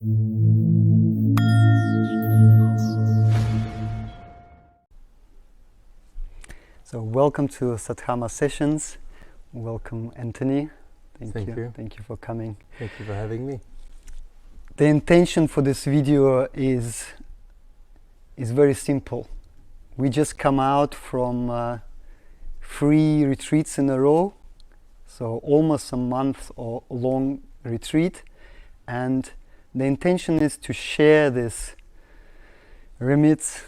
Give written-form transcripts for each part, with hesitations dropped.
So welcome to Sadhama sessions. Welcome, Anthony. Thank you. Thank you for coming. Thank you for having me. The intention for this video is very simple. We just come out from 3 retreats in a row, so almost a month or long retreat, and the intention is to share this remit,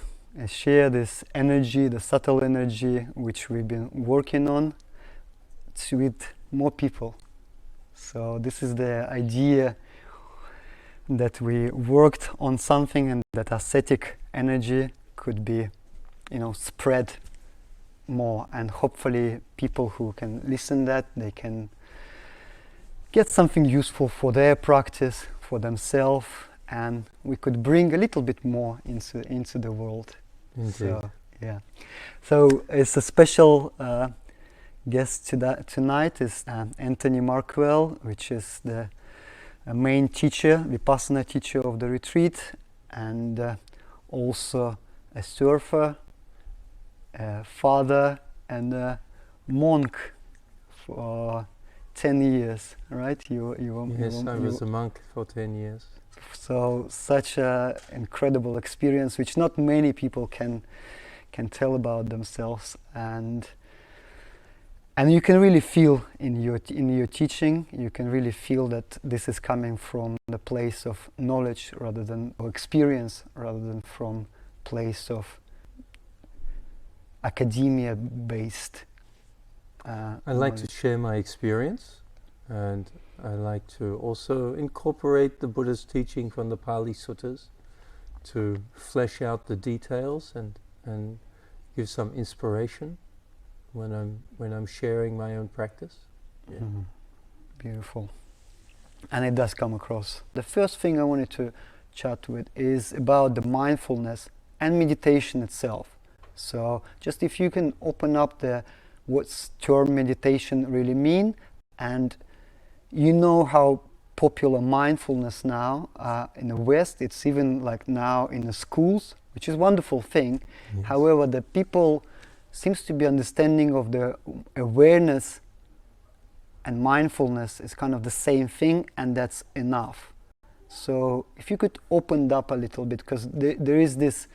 share this energy, the subtle energy which we've been working on with more people. So this is the idea, that we worked on something and that ascetic energy could be, spread more, and hopefully people who can listen that, they can get something useful for their practice, for themselves, and we could bring a little bit more into the world. Indeed. So, yeah. So it's a special guest tonight is Anthony Markwell, which is the main teacher, Vipassana teacher of the retreat, and also a surfer, a father, and a monk for 10 years, right? Yes, I was a monk for 10 years. So such an incredible experience, which not many people can tell about themselves, and you can really feel in your teaching. You can really feel that this is coming from the place of knowledge rather than or experience, rather than from place of academia-based. I like to share my experience, and I like to also incorporate the Buddha's teaching from the Pali Suttas to flesh out the details and give some inspiration when I'm sharing my own practice. Yeah. Mm-hmm. Beautiful. And it does come across. The first thing I wanted to chat with is about the mindfulness and meditation itself. So just if you can open up what's term meditation really mean, and how popular mindfulness now in the West, it's even like now in the schools, which is a wonderful thing. Yes. However, the people seems to be understanding of the awareness and mindfulness is kind of the same thing, and that's enough. So if you could open it up a little bit, because there is this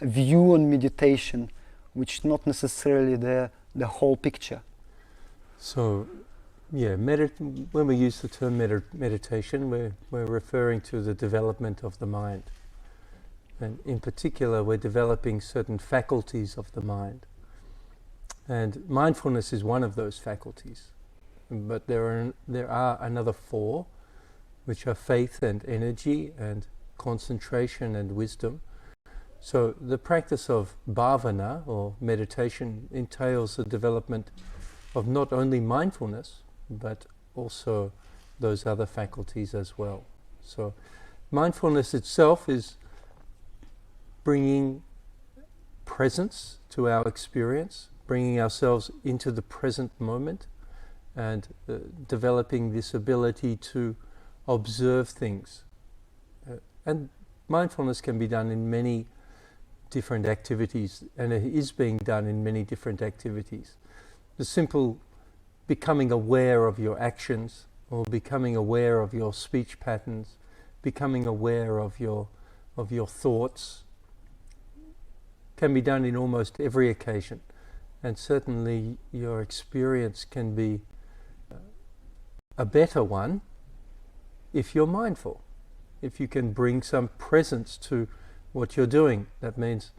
view on meditation which not necessarily the whole picture. So yeah, when we use the term meditation, we're referring to the development of the mind. And in particular, we're developing certain faculties of the mind. And mindfulness is one of those faculties. But there are another 4, which are faith and energy and concentration and wisdom. So the practice of bhavana, or meditation, entails the development of not only mindfulness, but also those other faculties as well. So mindfulness itself is bringing presence to our experience, bringing ourselves into the present moment, and developing this ability to observe things. And mindfulness can be done in many different activities, and it is being done in many different activities. The simple becoming aware of your actions, or becoming aware of your speech patterns, becoming aware of your thoughts, can be done in almost every occasion. And certainly your experience can be a better one if you're mindful. If you can bring some presence to what you're doing, that means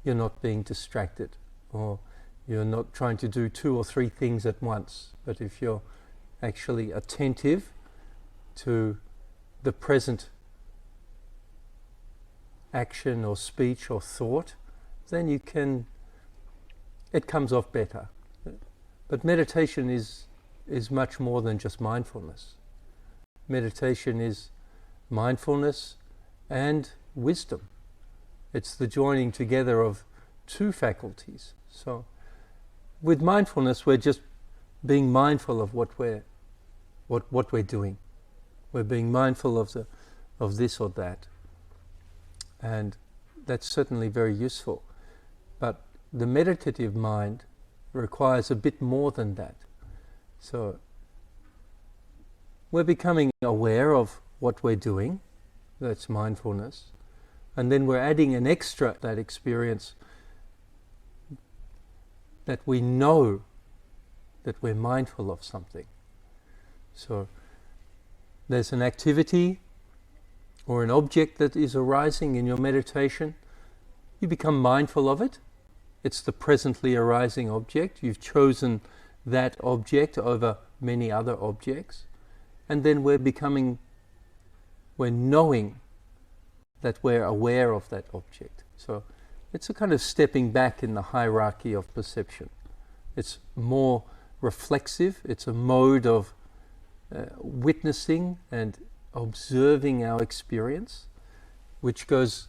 you're not being distracted, or you're not trying to do 2 or 3 things at once. But if you're actually attentive to the present action or speech or thought, then it comes off better. But meditation is much more than just mindfulness. Meditation is mindfulness and wisdom. It's the joining together of 2 faculties. So with mindfulness, we're just being mindful of what we're doing. We're being mindful of of this or that. And that's certainly very useful. But the meditative mind requires a bit more than that. So we're becoming aware of what we're doing, that's mindfulness, and then we're adding an extra, that experience, that we know that we're mindful of something. So there's an activity or an object that is arising in your meditation. You become mindful of it. It's the presently arising object. You've chosen that object over many other objects. And then we're knowing that we're aware of that object. So it's a kind of stepping back in the hierarchy of perception. It's more reflexive. It's a mode of witnessing and observing our experience, which goes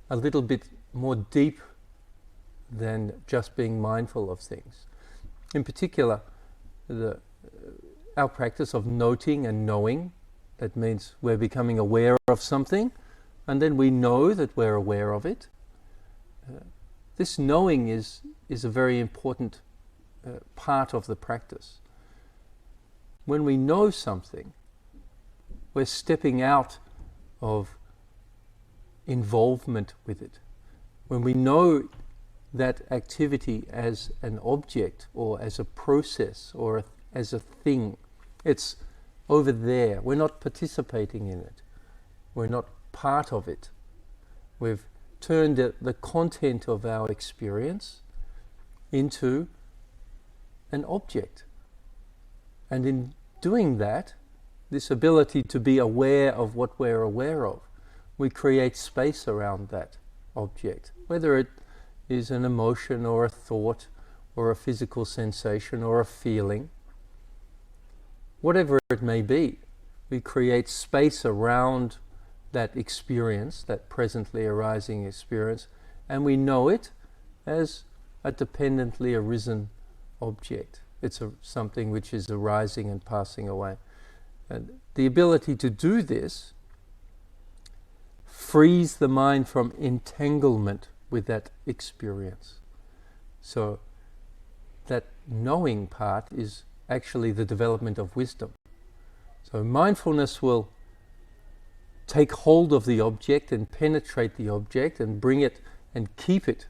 a little bit more deep than just being mindful of things. In particular, our practice of noting and knowing, that means we're becoming aware of something, and then we know that we're aware of it. This knowing is a very important part of the practice. When we know something, we're stepping out of involvement with it. When we know that activity as an object or as a process or as a thing, it's over there. We're not participating in it. We're not part of it. We've turned the content of our experience into an object. And in doing that, this ability to be aware of what we're aware of, we create space around that object, whether it is an emotion or a thought or a physical sensation or a feeling. Whatever it may be, we create space around that experience, that presently arising experience, and we know it as a dependently arisen object. It's something which is arising and passing away. And the ability to do this frees the mind from entanglement with that experience. So that knowing part is actually the development of wisdom. So mindfulness will take hold of the object and penetrate the object and bring it and keep it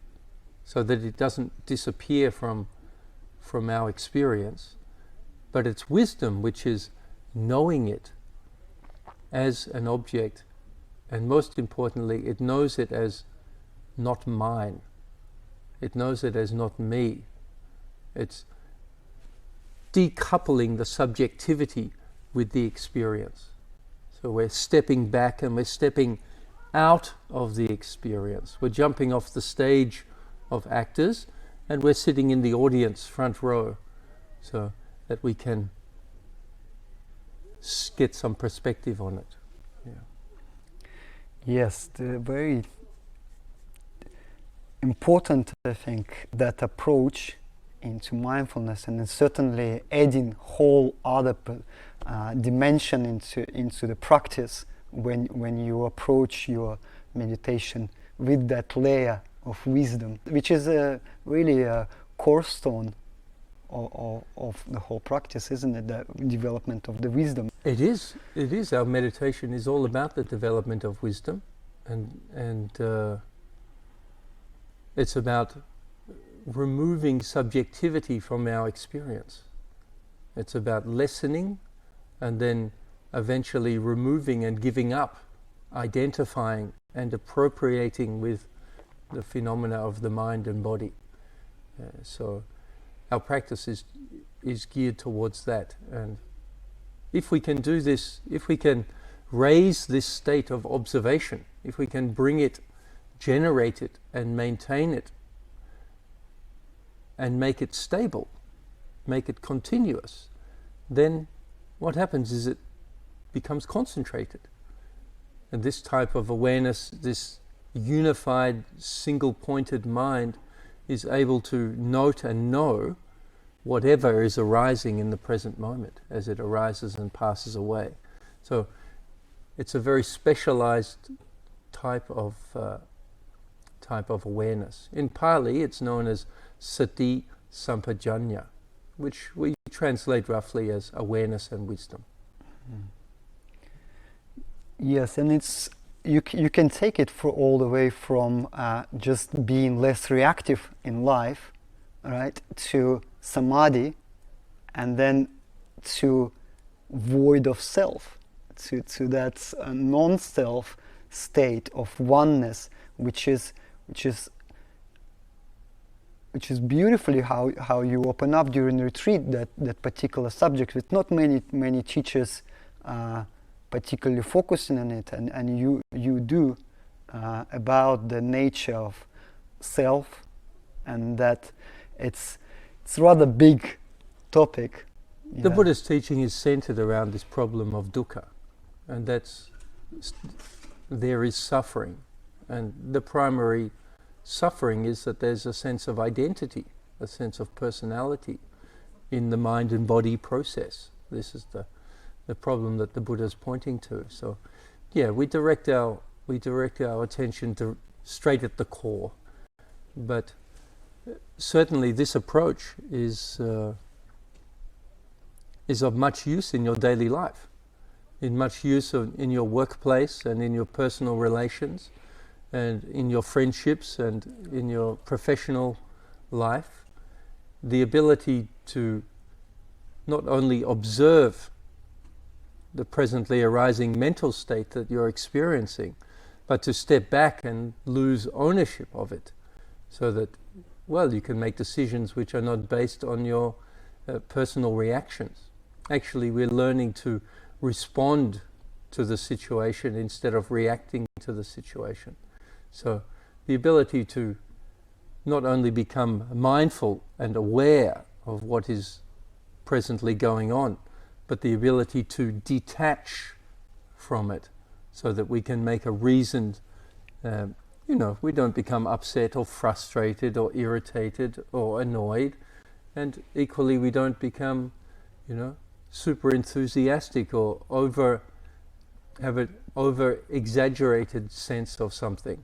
so that it doesn't disappear from our experience. But it's wisdom which is knowing it as an object, and most importantly, it knows it as not mine. It knows it as not me. It's decoupling the subjectivity with the experience. So we're stepping back and we're stepping out of the experience. We're jumping off the stage of actors and we're sitting in the audience front row so that we can get some perspective on it. Yeah. Yes, the very important, I think, that approach into mindfulness, and then certainly adding whole other dimension into the practice when you approach your meditation with that layer of wisdom, which is really a cornerstone of the whole practice, isn't it? The development of the wisdom. It is. Our meditation is all about the development of wisdom, and it's about removing subjectivity from our experience. It's about lessening and then eventually removing and giving up, identifying and appropriating with the phenomena of the mind and body. So our practice is geared towards that. And if we can do this, if we can raise this state of observation, if we can bring it, generate it and maintain it, and make it stable, make it continuous, then what happens is it becomes concentrated. And this type of awareness, this unified, single-pointed mind is able to note and know whatever is arising in the present moment as it arises and passes away. So it's a very specialized type of awareness. In Pali, it's known as sati sampajanya, which we translate roughly as awareness and wisdom. Yes, and it's you can take it for all the way from just being less reactive in life, right, to samadhi, and then to void of self, to that non-self state of oneness, which is beautifully how you open up during the retreat that particular subject, with not many teachers particularly focusing on it, and you do, about the nature of self, and that it's rather big topic. The Buddha's teaching is centered around this problem of dukkha, and there is suffering, and the primary suffering is that there's a sense of identity, a sense of personality in the mind and body process. This is the problem that the Buddha is pointing to. So, yeah, we direct our attention to straight at the core. But certainly, this approach is of much use in your daily life, in much use in your workplace and in your personal relations, and in your friendships and in your professional life. The ability to not only observe the presently arising mental state that you're experiencing, but to step back and lose ownership of it, so that, well, you can make decisions which are not based on your personal reactions. Actually, we're learning to respond to the situation instead of reacting to the situation. So the ability to not only become mindful and aware of what is presently going on, but the ability to detach from it, so that we can make a reasoned, we don't become upset or frustrated or irritated or annoyed, and equally we don't become, super enthusiastic or have an over exaggerated sense of something,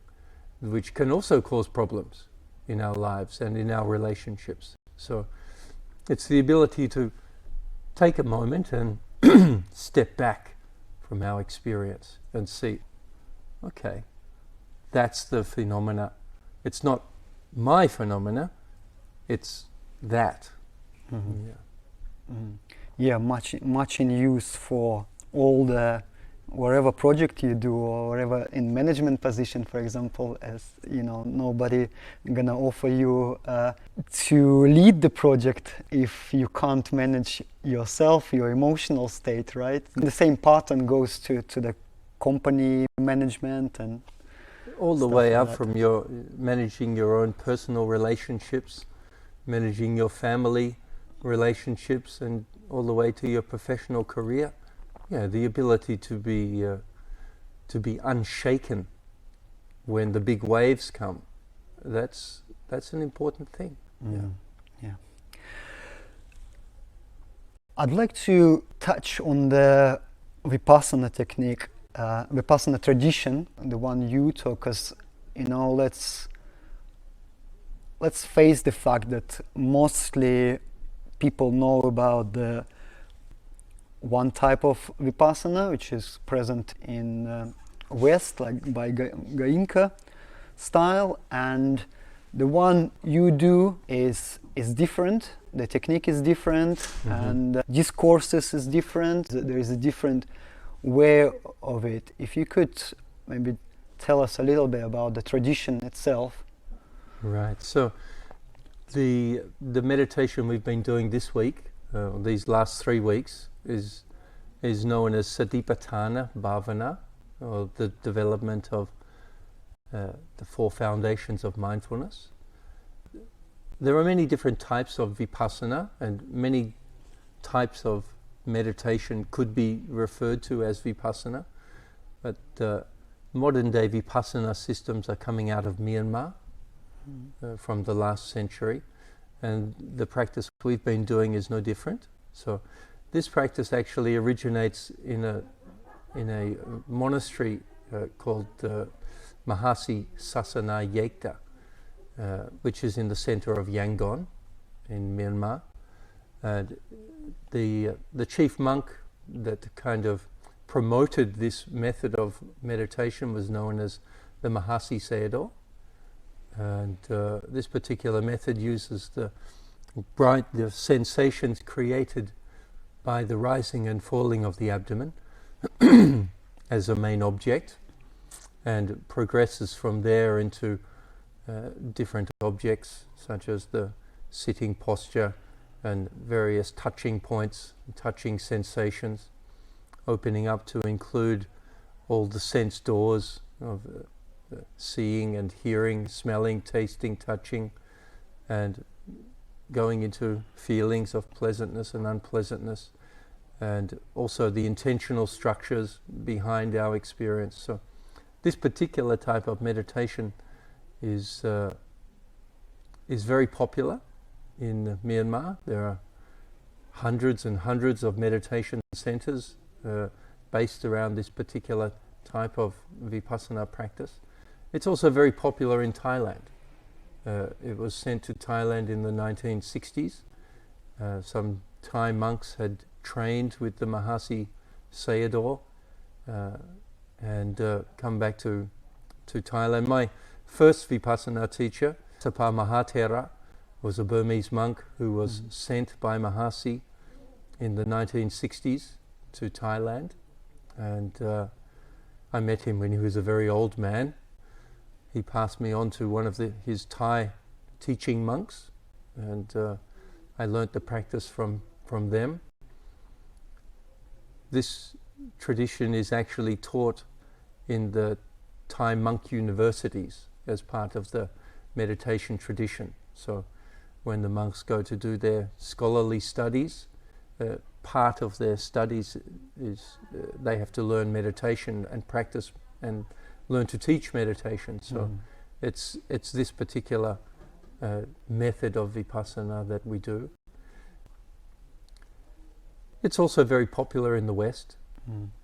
which can also cause problems in our lives and in our relationships. So it's the ability to take a moment and step back from our experience and see, okay, that's the phenomena. It's not my phenomena, it's that. Mm-hmm. Yeah. Mm-hmm. Yeah, much in use for all the whatever project you do, or whatever in management position, for example, as nobody gonna offer you to lead the project if you can't manage yourself, your emotional state, right? The same pattern goes to the company management and all the way up from your managing your own personal relationships, managing your family relationships, and all the way to your professional career. Yeah, the ability to be unshaken when the big waves come. That's an important thing. Yeah. I'd like to touch on the Vipassana technique, Vipassana tradition, the one you taught, because let's face the fact that mostly people know about the one type of Vipassana, which is present in West, like by Goenka style, and the one you do is different. The technique is different, mm-hmm. and discourses is different. There is a different way of it. If you could maybe tell us a little bit about the tradition itself. Right. So the meditation we've been doing this week, these last 3 weeks, is known as Satipatthana Bhavana, or the development of the 4 foundations of mindfulness. There are many different types of Vipassana, and many types of meditation could be referred to as Vipassana, but modern day Vipassana systems are coming out of Myanmar from the last century, and the practice we've been doing is no different. So this practice actually originates in in a monastery called Mahasi Sasana Yekta, which is in the center of Yangon in Myanmar. And the chief monk that kind of promoted this method of meditation was known as the Mahasi Sayadaw. And this particular method uses the sensations created by the rising and falling of the abdomen as a main object, and progresses from there into different objects such as the sitting posture and various touching points, touching sensations, opening up to include all the sense doors of seeing and hearing, smelling, tasting, touching, and going into feelings of pleasantness and unpleasantness, and also the intentional structures behind our experience. So this particular type of meditation is very popular in Myanmar. There are hundreds and hundreds of meditation centers based around this particular type of Vipassana practice. It's also very popular in Thailand. It was sent to Thailand in the 1960s. Some Thai monks had trained with the Mahasi Sayadaw and come back to Thailand. My first Vipassana teacher, Sapa Mahathera, was a Burmese monk who was sent by Mahasi in the 1960s to Thailand. And I met him when he was a very old man. He passed me on to one of his Thai teaching monks, and I learnt the practice from them. This tradition is actually taught in the Thai monk universities as part of the meditation tradition. So when the monks go to do their scholarly studies, part of their studies is they have to learn meditation and practice and learn to teach meditation. So it's this particular method of Vipassana that we do. It's also very popular in the West.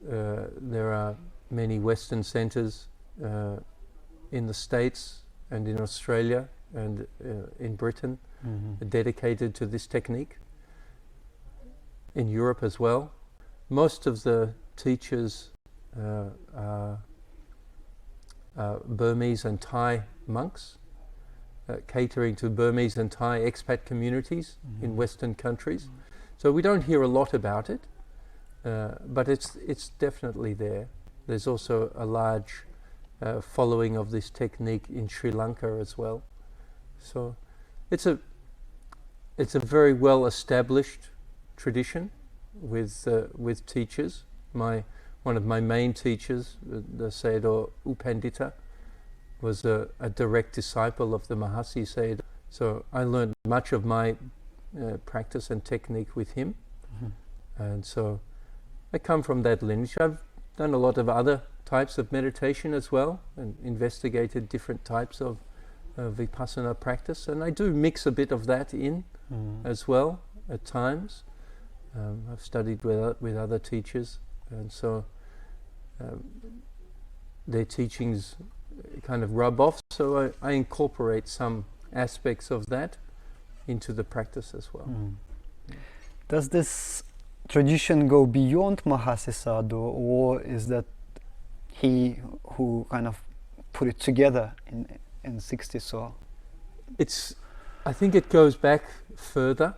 There are many Western centers in the States and in Australia and in Britain dedicated to this technique. In Europe as well. Most of the teachers are Burmese and Thai monks, catering to Burmese and Thai expat communities in Western countries. So we don't hear a lot about it, but it's definitely there. There's also a large following of this technique in Sri Lanka as well. So it's a very well established tradition with teachers. One of my main teachers, the Sayadaw Upandita, was a direct disciple of the Mahasi Sayadaw. So I learned much of my practice and technique with him. And so I come from that lineage. I've done a lot of other types of meditation as well, and investigated different types of Vipassana practice, and I do mix a bit of that in as well at times. I've studied with other teachers, and so their teachings kind of rub off, so I incorporate some aspects of that into the practice as well. Does this tradition go beyond Mahasi Sayadaw, or is that he who kind of put it together in 60s or? I think it goes back further.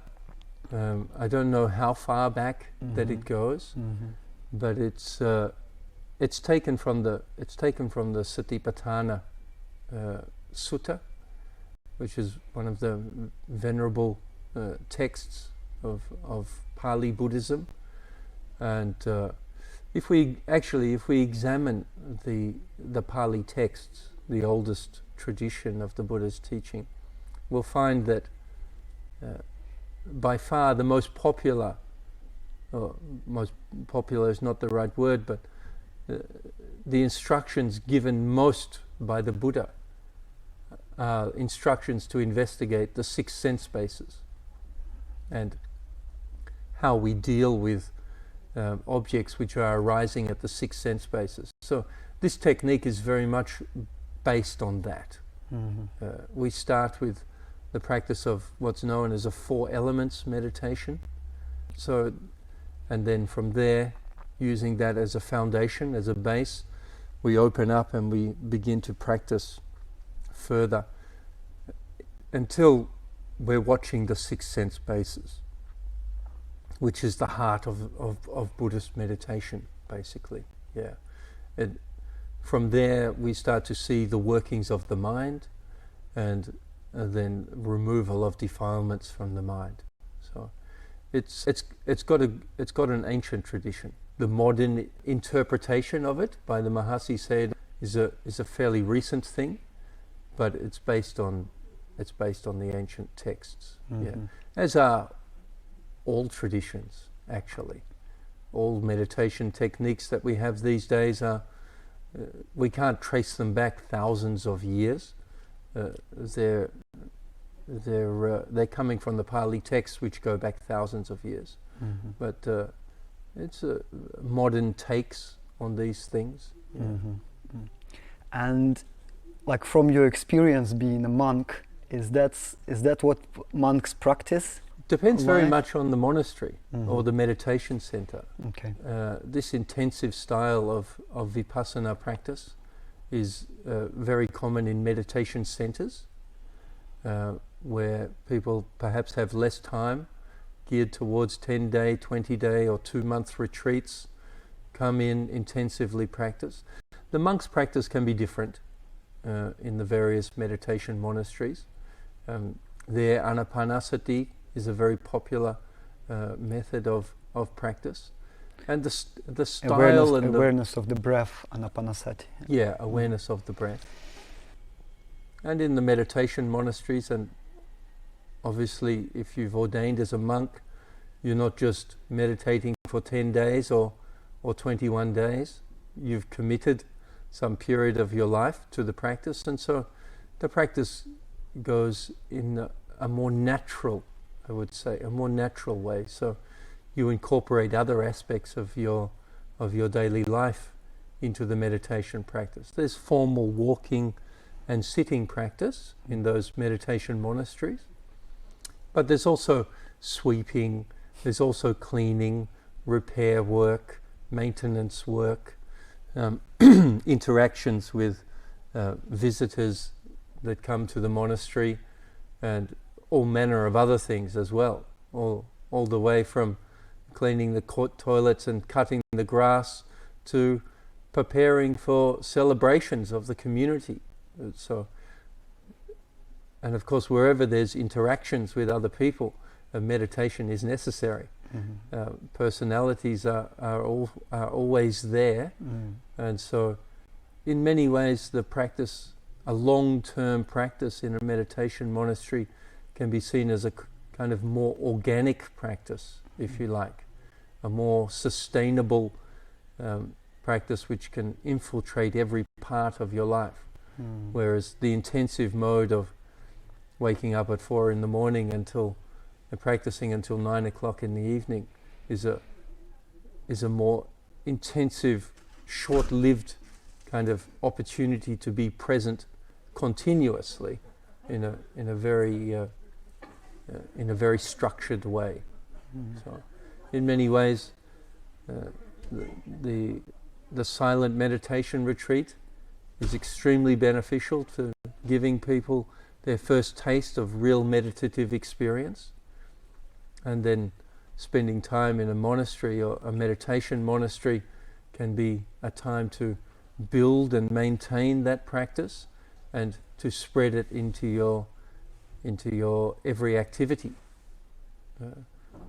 I don't know how far back that it goes, but it's taken from the Satipatthana Sutta, which is one of the venerable texts of Pali Buddhism. And if we examine the Pali texts, the oldest tradition of the Buddha's teaching, we'll find that by far the most popular is not the right word, but the instructions given most by the Buddha are instructions to investigate the 6 sense bases and how we deal with objects which are arising at the six sense bases. So this technique is very much based on that. We start with the practice of what's known as a four elements meditation. So, and then from there, using that as a foundation, as a base, we open up and we begin to practice further until we're watching the six sense bases, which is the heart of Buddhist meditation, basically. Yeah. And from there, we start to see the workings of the mind, and then removal of defilements from the mind. So, it's got an ancient tradition. The modern interpretation of it by the Mahasi said is a fairly recent thing, but it's based on the ancient texts. Yeah. As are all traditions, actually. All meditation techniques that we have these days are, we can't trace them back thousands of years. They're coming from the Pali texts, which go back thousands of years. But it's modern takes on these things. Yeah. And like from your experience being a monk, is that what monks practice? Depends very much on the monastery or the meditation center. Okay. This intensive style of Vipassana practice is very common in meditation centers, where people perhaps have less time, geared towards 10-day, 20-day or 2-month retreats, come in, intensively practice. The monks' practice can be different in the various meditation monasteries. Their anapanasati is a very popular method of practice. And the style awareness of the breath, anapanasati. Yeah, awareness of the breath. And in the meditation monasteries, and obviously if you've ordained as a monk, you're not just meditating for 10 days or 21 days. You've committed some period of your life to the practice, and so the practice goes in a more natural, I would say, a more natural way. So you incorporate other aspects of your daily life into the meditation practice. There's formal walking and sitting practice in those meditation monasteries, but there's also sweeping, there's also cleaning, repair work, maintenance work, interactions with visitors that come to the monastery, and all manner of other things as well, all the way from cleaning the toilets and cutting the grass to preparing for celebrations of the community. So, and of course, wherever there's interactions with other people, meditation is necessary. Personalities are always there, and so in many ways the practice, a long-term practice in a meditation monastery, can be seen as a kind of more organic practice, if you like, a more sustainable practice which can infiltrate every part of your life. Whereas the intensive mode of waking up at 4 in the morning until practicing until 9 o'clock in the evening is a more intensive, short-lived kind of opportunity to be present continuously in a very structured way. So, in many ways, the silent meditation retreat is extremely beneficial to giving people their first taste of real meditative experience, and then spending time in a monastery or a meditation monastery can be a time to build and maintain that practice and to spread it into your every activity,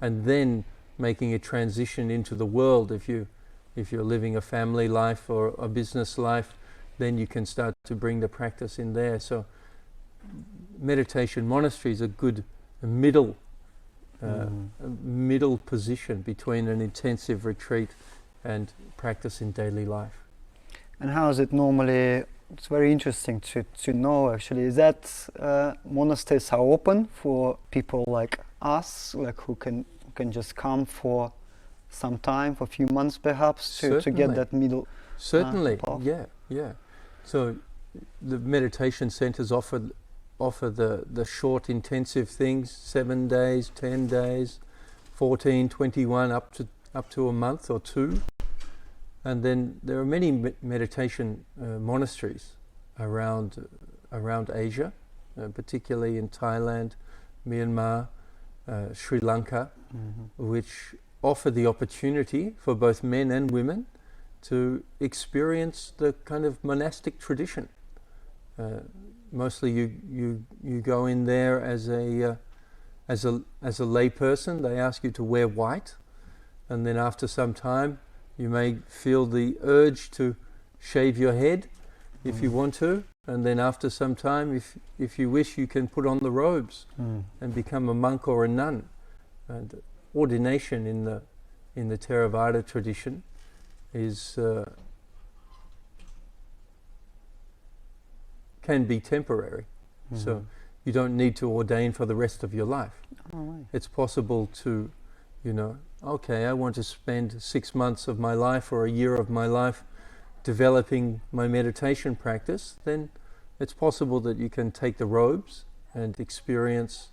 and then making a transition into the world. If you're living a family life or a business life, then you can start to bring the practice in there. So meditation monastery is a good middle position between an intensive retreat and practice in daily life. And how is it normally? It's very interesting to know, actually. Is that monasteries are open for people like us, like who can just come for some time, for a few months perhaps, to get that middle Certainly, path. yeah. So the meditation centers offer the short intensive things, 7 days, 10 days, 14, 21, up to a month or two. And then there are many meditation monasteries around Asia, particularly in Thailand, Myanmar, Sri Lanka, which offer the opportunity for both men and women to experience the kind of monastic tradition. Mostly you go in there as a lay person. They ask you to wear white, and then after some time you may feel the urge to shave your head if you want to, and then after some time, if you wish, you can put on the robes and become a monk or a nun. And ordination in the Theravada tradition is can be temporary, so you don't need to ordain for the rest of your life. Right. It's possible to, okay, I want to spend 6 months of my life or a year of my life developing my meditation practice. Then it's possible that you can take the robes and experience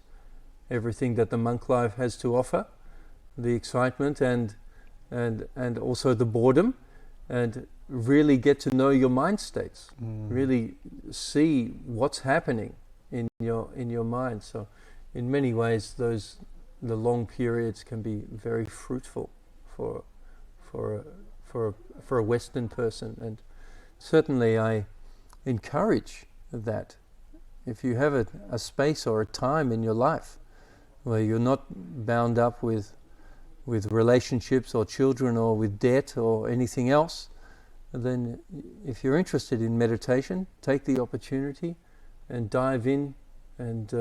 everything that the monk life has to offer, the excitement and also the boredom, and really get to know your mind states, really see what's happening in your mind. So in many ways the long periods can be very fruitful for a Western person, and certainly I encourage that. If you have a space or a time in your life where you're not bound up with relationships or children or with debt or anything else, then if you're interested in meditation, take the opportunity and dive in and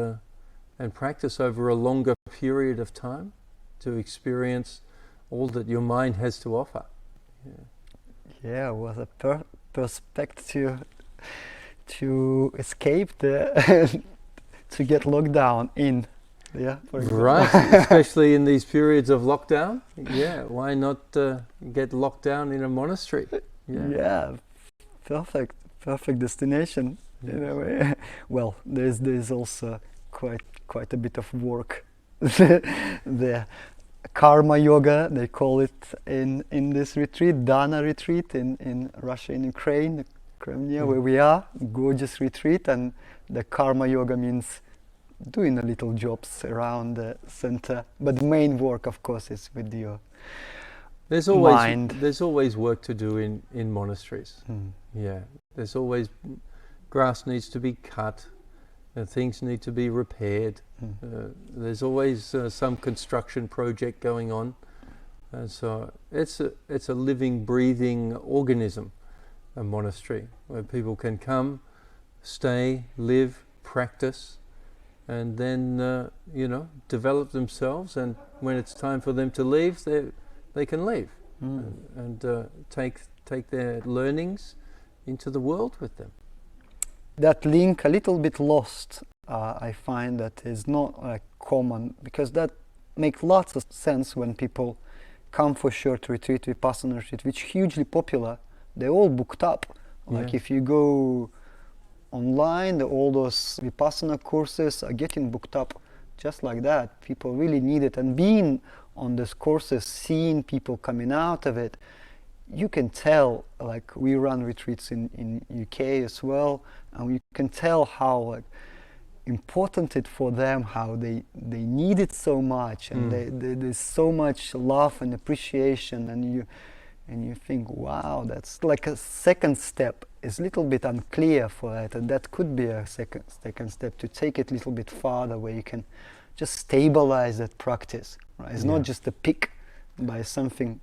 practice over a longer period of time to experience all that your mind has to offer. Yeah, was a perspective to escape to get locked down in. Yeah, right. Especially in these periods of lockdown. Yeah, why not get locked down in a monastery? Yeah, perfect destination. Yes. In a way. Well, there's also quite a bit of work there. Karma yoga, they call it in this retreat, Dana retreat in Russia and Ukraine, Crimea, where we are, gorgeous retreat, and the karma yoga means doing a little jobs around the center, but the main work, of course, is with your mind. There's always work to do in monasteries. Yeah, there's always grass needs to be cut, things need to be repaired. There's always some construction project going on, so it's a living, breathing organism, a monastery, where people can come, stay, live, practice, and then develop themselves. And when it's time for them to leave, they can leave and take their learnings into the world with them. That link a little bit lost. I find that is not common, because that makes lots of sense when people come for short retreat, Vipassana retreat, which is hugely popular. They're all booked up. Like if you go online, all those Vipassana courses are getting booked up just like that. People really need it. And being on these courses, seeing people coming out of it, you can tell, like we run retreats in UK as well, and you can tell how important it for them, how they need it so much, and there's so much love and appreciation, and you think, wow, that's like a second step. Is a little bit unclear for that, and that could be a second step to take it a little bit farther, where you can just stabilize that practice. Right? It's not just a pick by something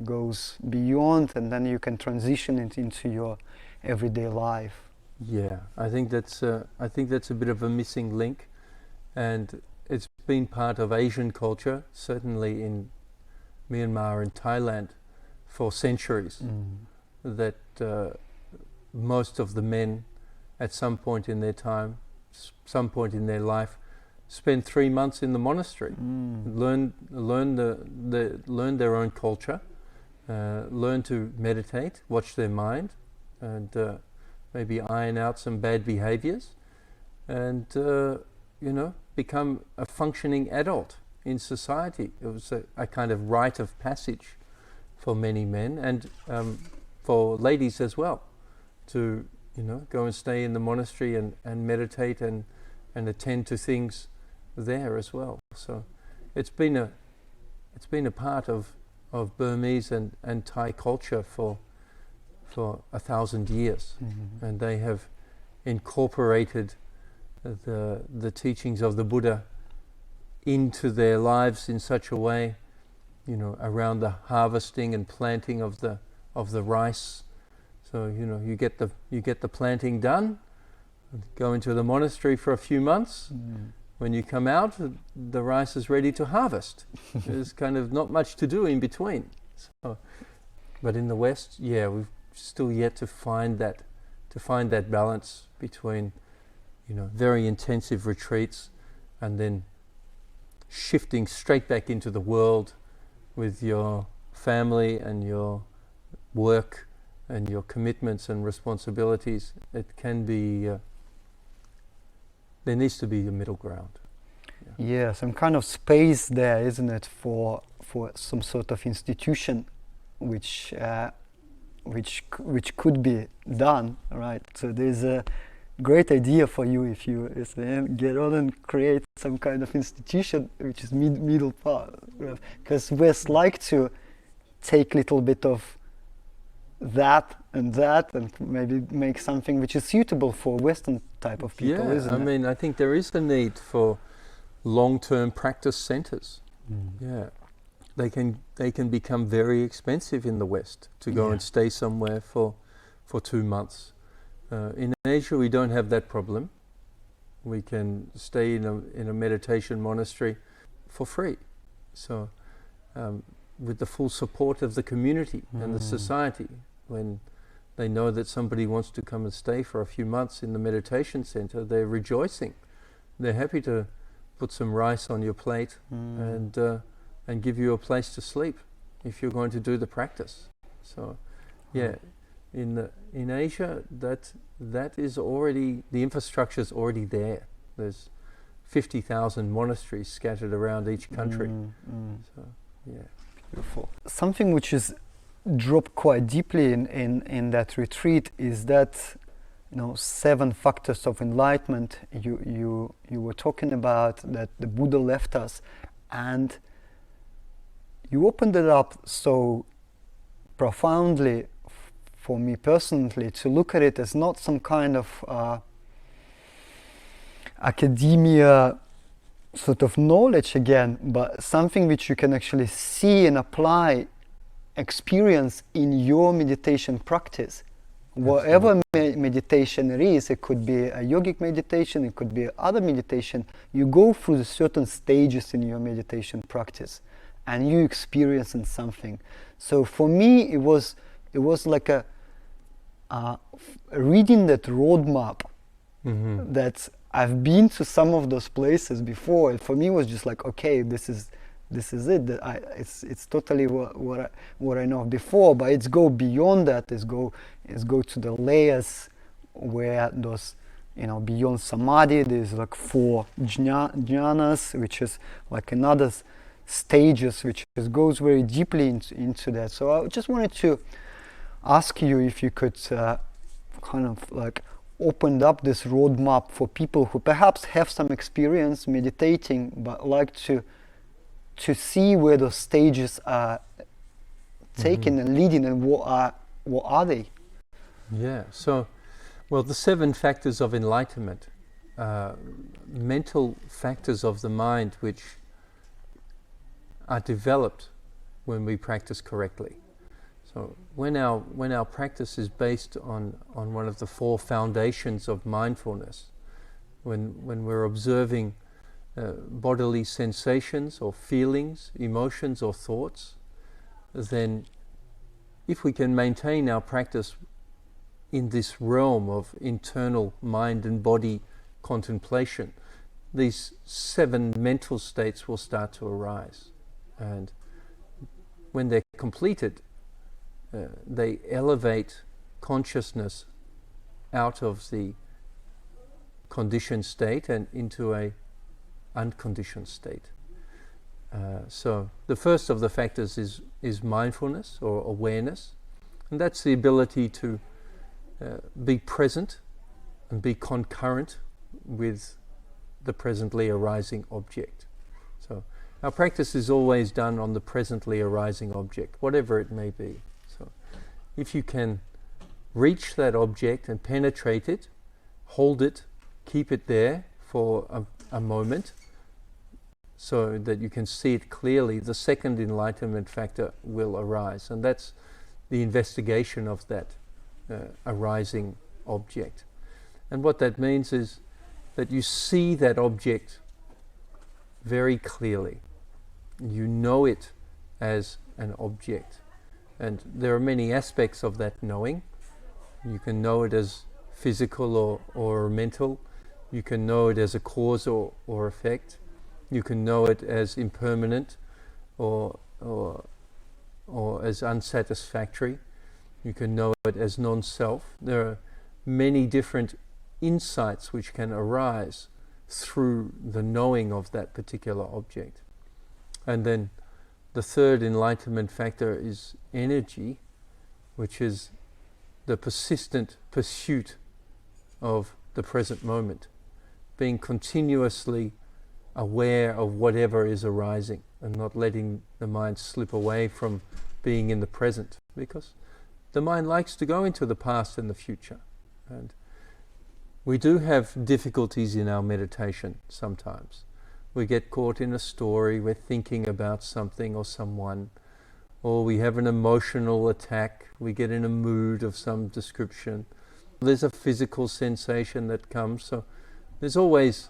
goes beyond, and then you can transition it into your everyday life. Yeah, I think that's a bit of a missing link, and it's been part of Asian culture, certainly in Myanmar and Thailand, for centuries. That most of the men, at some point in their time, some point in their life, spend 3 months in the monastery, learn their own culture, learn to meditate, watch their mind, and maybe iron out some bad behaviors, and become a functioning adult in society. It was a kind of rite of passage for many men, and for ladies as well, to go and stay in the monastery and meditate and attend to things there as well. So it's been a part of Burmese and Thai culture for 1,000 years, and they have incorporated the teachings of the Buddha into their lives in such a way, around the harvesting and planting of the rice. So you get the planting done, go into the monastery for a few months. When you come out, the rice is ready to harvest. There's kind of not much to do in between. So, but in the West, we've still yet to find that balance between very intensive retreats and then shifting straight back into the world with your family and your work and your commitments and responsibilities. It can be there needs to be a middle ground. Yeah, some kind of space there, isn't it, for some sort of institution which could be done, right? So there's a great idea for you if you get on and create some kind of institution which is middle part, because West like to take a little bit of that and maybe make something which is suitable for Western type of people, isn't it? I mean, I think there is the need for long-term practice centers. They can become very expensive in the West to go and stay somewhere for 2 months. In Asia, we don't have that problem. We can stay in a meditation monastery for free. So, with the full support of the community and the society, when they know that somebody wants to come and stay for a few months in the meditation center, they're rejoicing. They're happy to put some rice on your plate and give you a place to sleep if you're going to do the practice. So, in Asia, that is already, the infrastructure is already there. There's 50,000 monasteries scattered around each country. So, beautiful. Something which is dropped quite deeply in that retreat is that 7 factors of enlightenment you were talking about, that the Buddha left us, and you opened it up so profoundly for me personally to look at it as not some kind of academia sort of knowledge again, but something which you can actually see and apply, experience in your meditation practice. Whatever meditation it is, it could be a yogic meditation, it could be other meditation. You go through the certain stages in your meditation practice and you experience something. So for me, it was like a reading that roadmap that I've been to some of those places before. And for me, it was just like, okay, this is it. It's totally what I know before, but it's go beyond that. It's go to the layers where those, beyond samadhi, there's like 4 jhanas, which is like another stages, which goes very deeply into that. So I just wanted to ask you if you could kind of like open up this roadmap for people who perhaps have some experience meditating, but like to see where those stages are taken and leading, and what are they? So, well, the 7 factors of enlightenment, mental factors of the mind which are developed when we practice correctly. So when our practice is based on one of the 4 foundations of mindfulness, when we're observing bodily sensations or feelings, emotions or thoughts, then if we can maintain our practice in this realm of internal mind and body contemplation, these 7 mental states will start to arise. And when they're completed, they elevate consciousness out of the conditioned state and into a unconditioned state. So the first of the factors is mindfulness or awareness, and that's the ability to be present and be concurrent with the presently arising object. So our practice is always done on the presently arising object, whatever it may be. So if you can reach that object and penetrate it, hold it, keep it there for a moment so that you can see it clearly, the second enlightenment factor will arise. And that's the investigation of that arising object. And what that means is that you see that object very clearly. You know it as an object. And there are many aspects of that knowing. You can know it as physical or mental. You can know it as a cause or effect. You can know it as impermanent or as unsatisfactory. You can know it as non-self. There are many different insights which can arise through the knowing of that particular object. And then the third enlightenment factor is energy, which is the persistent pursuit of the present moment, being continuously aware of whatever is arising and not letting the mind slip away from being in the present, because the mind likes to go into the past and the future. And we do have difficulties in our meditation sometimes. We get caught in a story, we're thinking about something or someone, or we have an emotional attack, we get in a mood of some description. There's a physical sensation that comes, so there's always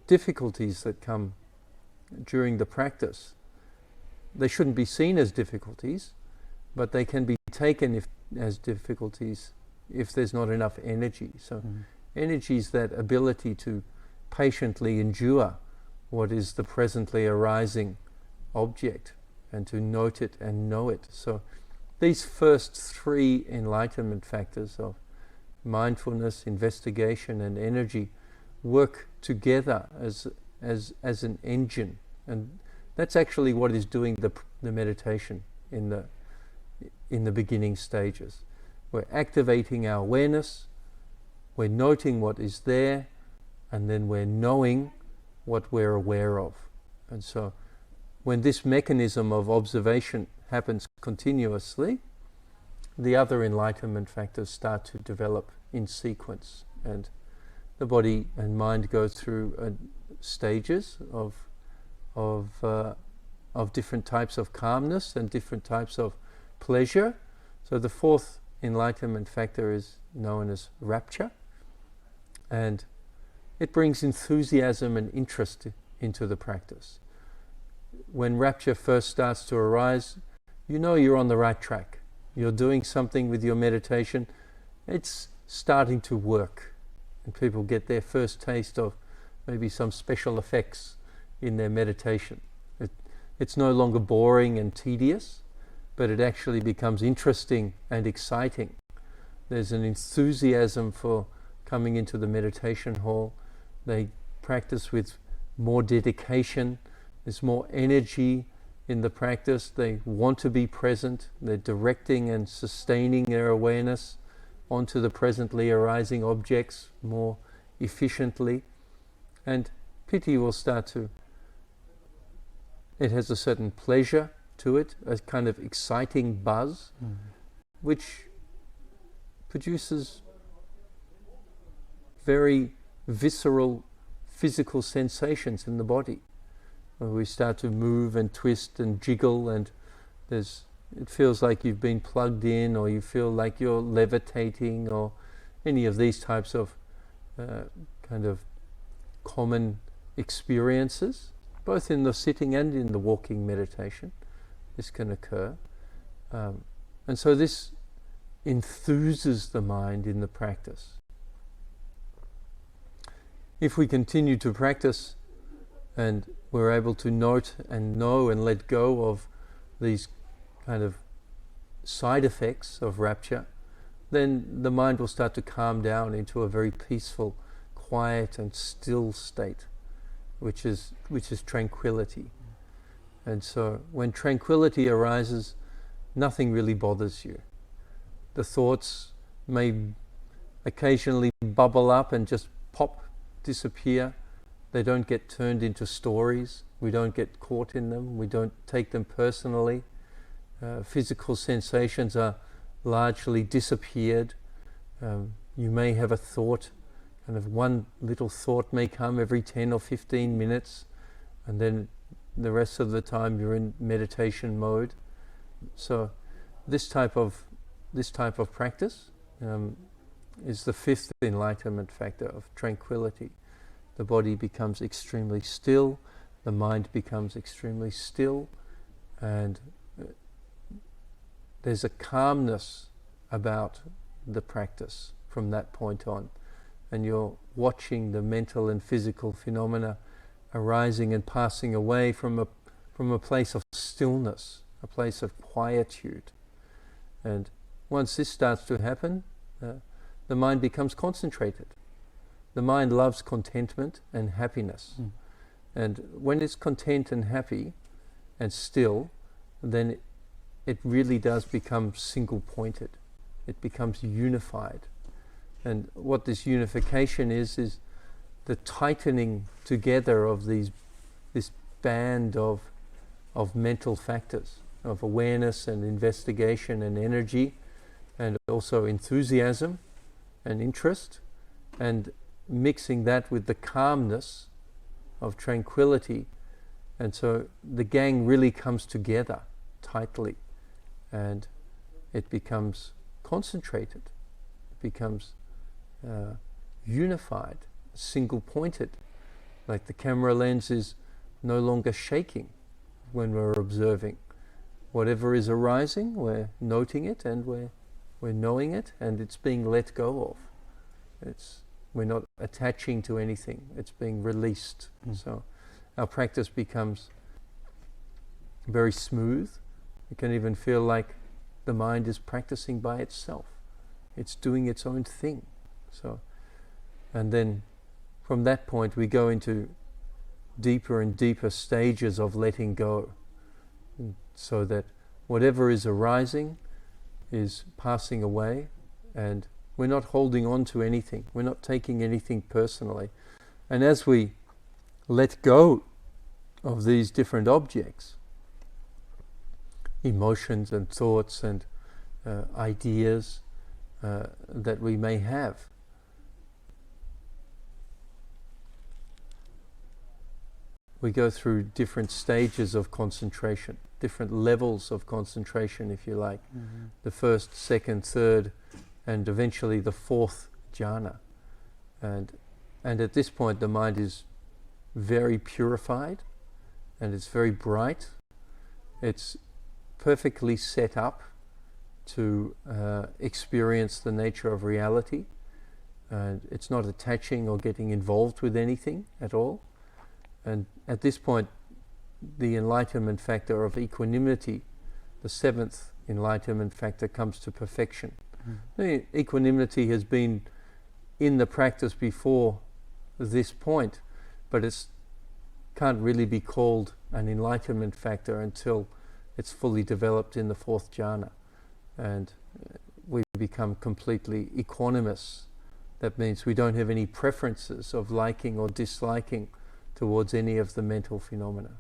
difficulties that come during the practice. They shouldn't be seen as difficulties, but they can be taken as difficulties if there's not enough energy. So energy is that ability to patiently endure what is the presently arising object and to note it and know it. So these first 3 enlightenment factors of mindfulness, investigation and energy work together as an engine, and that's actually what is doing the meditation in the beginning stages. We're activating our awareness, we're noting what is there, and then we're knowing what we're aware of. And so when this mechanism of observation happens continuously, the other enlightenment factors start to develop in sequence, and the body and mind go through stages of different types of calmness and different types of pleasure. So the 4th enlightenment factor is known as rapture, and it brings enthusiasm and interest into the practice. When rapture first starts to arise, you know you're on the right track. You're doing something with your meditation. It's starting to work. And people get their first taste of maybe some special effects in their meditation. It's no longer boring and tedious, but it actually becomes interesting and exciting. There's an enthusiasm for coming into the meditation hall. They practice with more dedication. There's more energy in the practice. They want to be present. They're directing and sustaining their awareness onto the presently arising objects more efficiently. And piti will start to, it has a certain pleasure to it, a kind of exciting buzz, which produces very visceral physical sensations in the body. We start to move and twist and jiggle, and it feels like you've been plugged in, or you feel like you're levitating, or any of these types of kind of common experiences, both in the sitting and in the walking meditation. This can occur. And so this enthuses the mind in the practice. if we continue to practice and we're able to note and know and let go of these kind of side effects of rapture, then the mind will start to calm down into a very peaceful, quiet and still state, which is tranquility. And so when tranquility arises, nothing really bothers you. The thoughts may occasionally bubble up and just pop, disappear. They don't get turned into stories. We don't get caught in them. We don't take them personally. Physical sensations are largely disappeared. You may have a thought, kind of one little thought may come every 10 or 15 minutes, and then the rest of the time you're in meditation mode. So this type of practice is the fifth enlightenment factor of tranquility. The body becomes extremely still, the mind becomes extremely still, and there's a calmness about the practice from that point on. And you're watching the mental and physical phenomena arising and passing away from a place of stillness, a place of quietude. And once this starts to happen, the mind becomes concentrated. The mind loves contentment and happiness. And when it's content and happy and still, then it really does become single-pointed. It becomes unified. And what this unification is the tightening together of this band of mental factors, of awareness and investigation and energy, and also enthusiasm and interest, and mixing that with the calmness of tranquility. And so the gang really comes together tightly, and it becomes concentrated, it becomes unified, single-pointed, like the camera lens is no longer shaking when we're observing. Whatever is arising, we're noting it and we're knowing it, and it's being let go of. We're not attaching to anything, it's being released. So our practice becomes very smooth. You can even feel like the mind is practicing by itself. It's doing its own thing. So, and then from that point we go into deeper and deeper stages of letting go, so that whatever is arising is passing away, and we're not holding on to anything. We're not taking anything personally. And as we let go of these different objects, emotions and thoughts and ideas that we may have, we go through different stages of concentration, different levels of concentration, if you like. The first, second, third, and eventually the fourth jhana. And at this point the mind is very purified, and it's very bright. It's perfectly set up to experience the nature of reality, and it's not attaching or getting involved with anything at all. And at this point, the enlightenment factor of equanimity, the seventh enlightenment factor, comes to perfection. The equanimity has been in the practice before this point, but it can't really be called an enlightenment factor until it's fully developed in the fourth jhana, and we become completely equanimous. That means we don't have any preferences of liking or disliking towards any of the mental phenomena.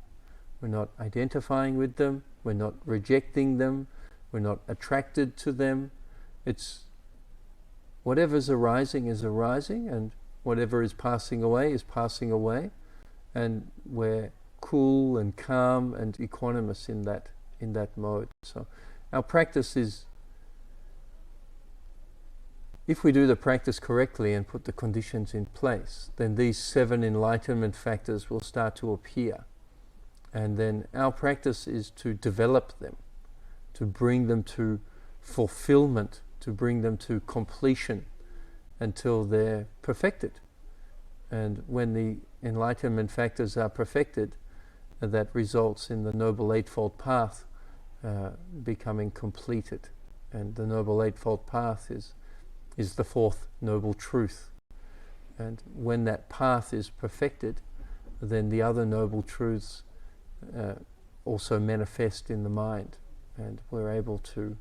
We're not identifying with them, we're not rejecting them, we're not attracted to them. It's whatever's arising is arising, and whatever is passing away is passing away, and we're cool and calm and equanimous in that mode. So our practice is, if we do the practice correctly and put the conditions in place, then these seven enlightenment factors will start to appear. And then our practice is to develop them, to bring them to fulfillment, to bring them to completion until they're perfected. And when the enlightenment factors are perfected, that results in the Noble Eightfold Path becoming completed. And the Noble Eightfold Path is the fourth Noble Truth. And when that path is perfected, then the other Noble Truths also manifest in the mind. And we're able to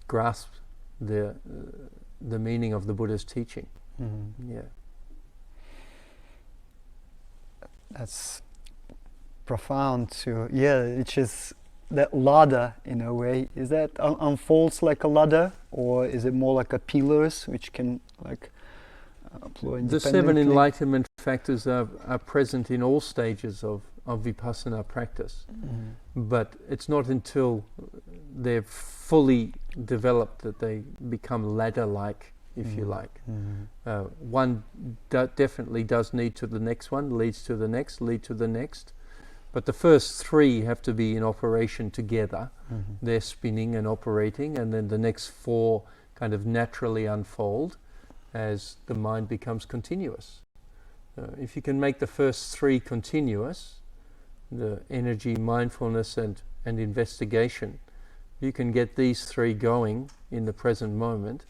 grasp the meaning of the Buddha's teaching. Mm-hmm. Yeah. That's profound too. Yeah, it's just that ladder in a way. Is that unfolds like a ladder, or is it more like a pillars which can like flow independently? The seven enlightenment factors are present in all stages of Vipassana practice. Mm-hmm. But it's not until they're fully developed that they become ladder-like, if you like. Mm-hmm. One definitely does lead to the next one, leads to the next, lead to the next. But the first three have to be in operation together. Mm-hmm. They're spinning and operating, and then the next four kind of naturally unfold as the mind becomes continuous. If you can make the first three continuous, the energy, mindfulness, and investigation, you can get these three going in the present moment,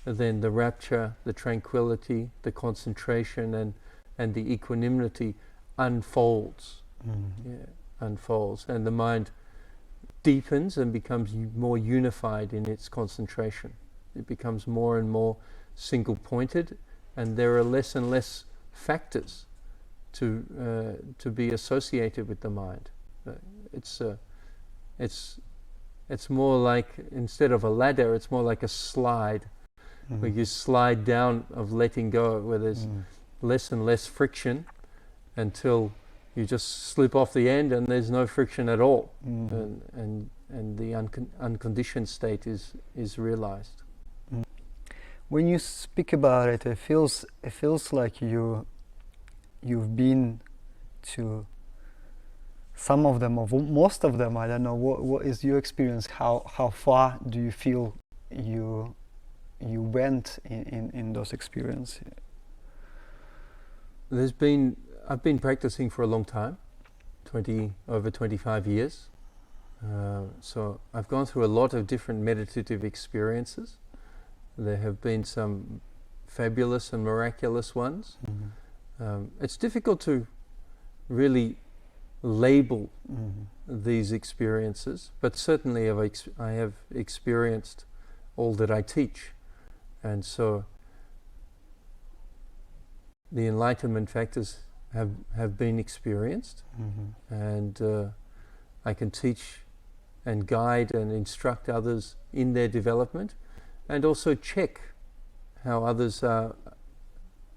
then the rapture, the tranquility, the concentration, and the equanimity unfolds. Mm-hmm. Yeah, unfolds, and the mind deepens and becomes more unified in its concentration. It becomes more and more single-pointed, and there are less and less factors to be associated with the mind. It's more like, instead of a ladder, it's more like a slide, Mm-hmm. where you slide down of letting go, where there's less and less friction until you just slip off the end and there's no friction at all. Mm-hmm. And the unconditioned state is realized. When you speak about it, it feels like you've been to some of them, or most of them. I don't know. What is your experience? How far do you feel you went in those experiences? I've been practicing for a long time, over 25 years. So I've gone through a lot of different meditative experiences. There have been some fabulous and miraculous ones. Mm-hmm. It's difficult to really label Mm-hmm. these experiences, but certainly I have experienced all that I teach. And so the enlightenment factors have been experienced, Mm-hmm. and I can teach and guide and instruct others in their development, and also check how others are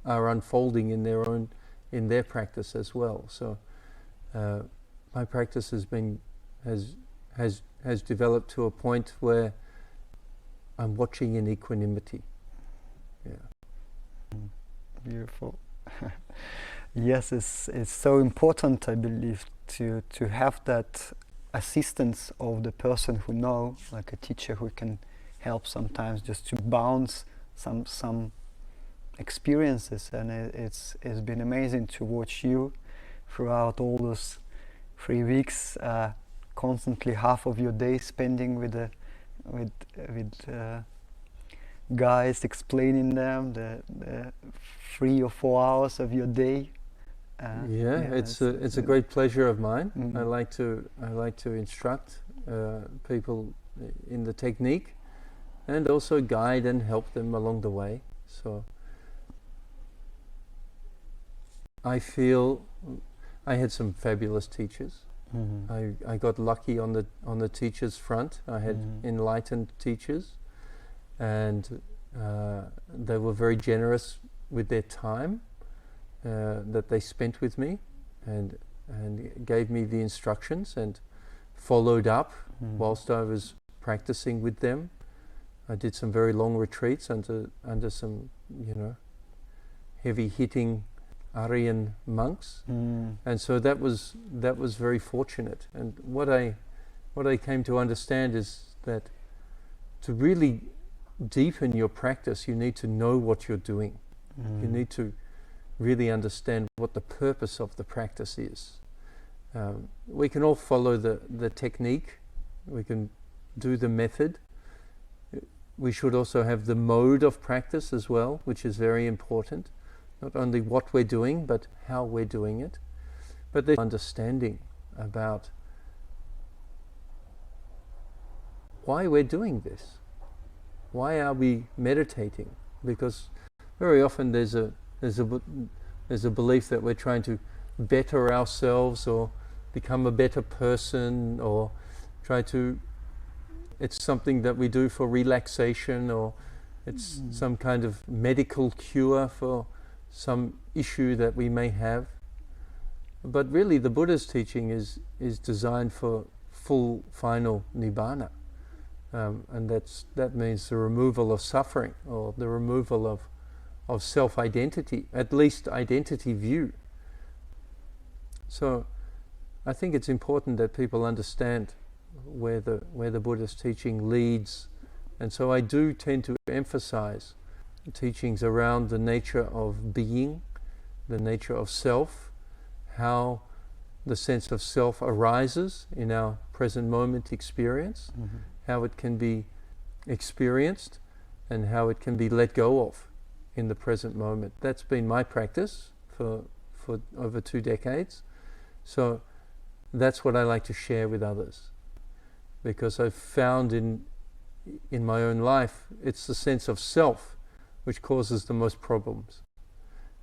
unfolding in their practice as well. So my practice has developed to a point where I'm watching in equanimity. Yeah. Beautiful. Yes, it's so important, I believe, to have that assistance of the person who knows, like a teacher who can help sometimes just to bounce some experiences. And it's been amazing to watch you throughout all those 3 weeks, constantly half of your day spending with guys, explaining them the 3 or 4 hours of your day. It's a great pleasure of mine. Mm-hmm. I like to instruct people in the technique, and also guide and help them along the way. So I feel I had some fabulous teachers. Mm-hmm. I got lucky on the teachers front. I had Mm-hmm. enlightened teachers, and they were very generous with their time that they spent with me, and gave me the instructions and followed up Mm-hmm. whilst I was practicing with them. I did some very long retreats under some heavy hitting Aryan monks, and so that was very fortunate. And what I came to understand is that to really deepen your practice, you need to know what you're doing. You need to really understand what the purpose of the practice is. We can all follow the technique, we can do the method. We should also have the mode of practice as well, which is very important. Not only what we're doing, but how we're doing it. But there's understanding about why we're doing this. Why are we meditating? Because very often there's a belief that we're trying to better ourselves or become a better person, or it's something that we do for relaxation, or it's some kind of medical cure for some issue that we may have. But really the Buddha's teaching is designed for full final nibbana. And that means the removal of suffering, or the removal of self-identity, at least identity view. So I think it's important that people understand where the Buddha's teaching leads. And so I do tend to emphasize teachings around the nature of being, the nature of self, how the sense of self arises in our present moment experience, how it can be experienced, and how it can be let go of in the present moment. That's been my practice for over 2 decades. So that's what I like to share with others, because I've found in my own life, it's the sense of self which causes the most problems.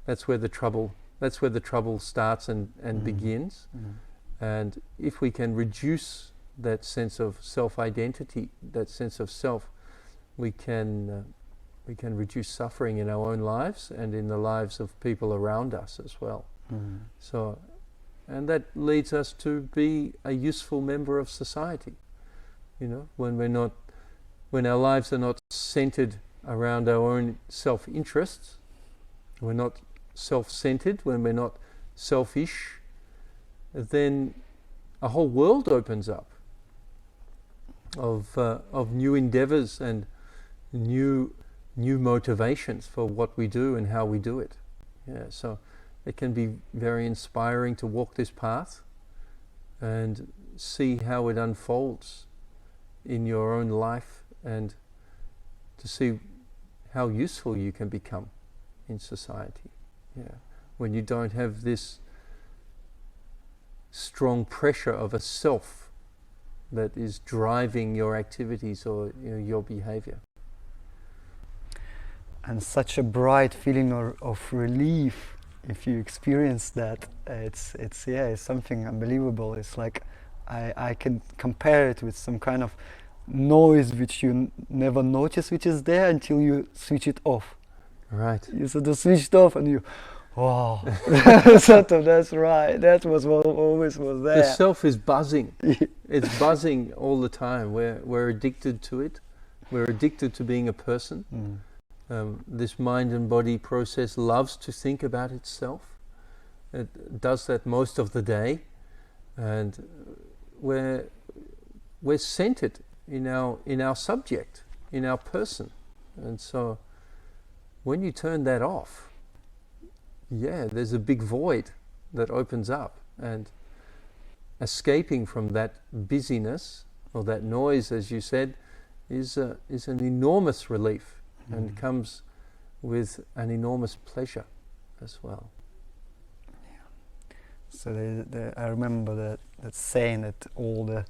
That's where the trouble starts and begins. And if we can reduce that sense of self-identity, that sense of self, we can reduce suffering in our own lives and in the lives of people around us as well. So, and that leads us to be a useful member of society. You know, when our lives are not centered around our own self-interests, we're not self-centered, when we're not selfish, then a whole world opens up of new endeavors and new motivations for what we do and how we do it. Yeah, so it can be very inspiring to walk this path and see how it unfolds in your own life, and to see how useful you can become in society. Yeah, when you don't have this strong pressure of a self that is driving your activities or your behavior. And such a bright feeling of relief if you experience that. It's something unbelievable. It's like I can compare it with some kind of noise which you never notice which is there until you switch it off. Right. You sort of switched off and you, wow, sort of, that's right. That was what always was there. The self is buzzing. It's buzzing all the time. We're addicted to it. We're addicted to being a person. This mind and body process loves to think about itself. It does that most of the day, and we're centered in our subject, in our person. And so when you turn that off, there's a big void that opens up, and escaping from that busyness or that noise, as you said, is an enormous relief, and comes with an enormous pleasure as well. So I remember that saying that all the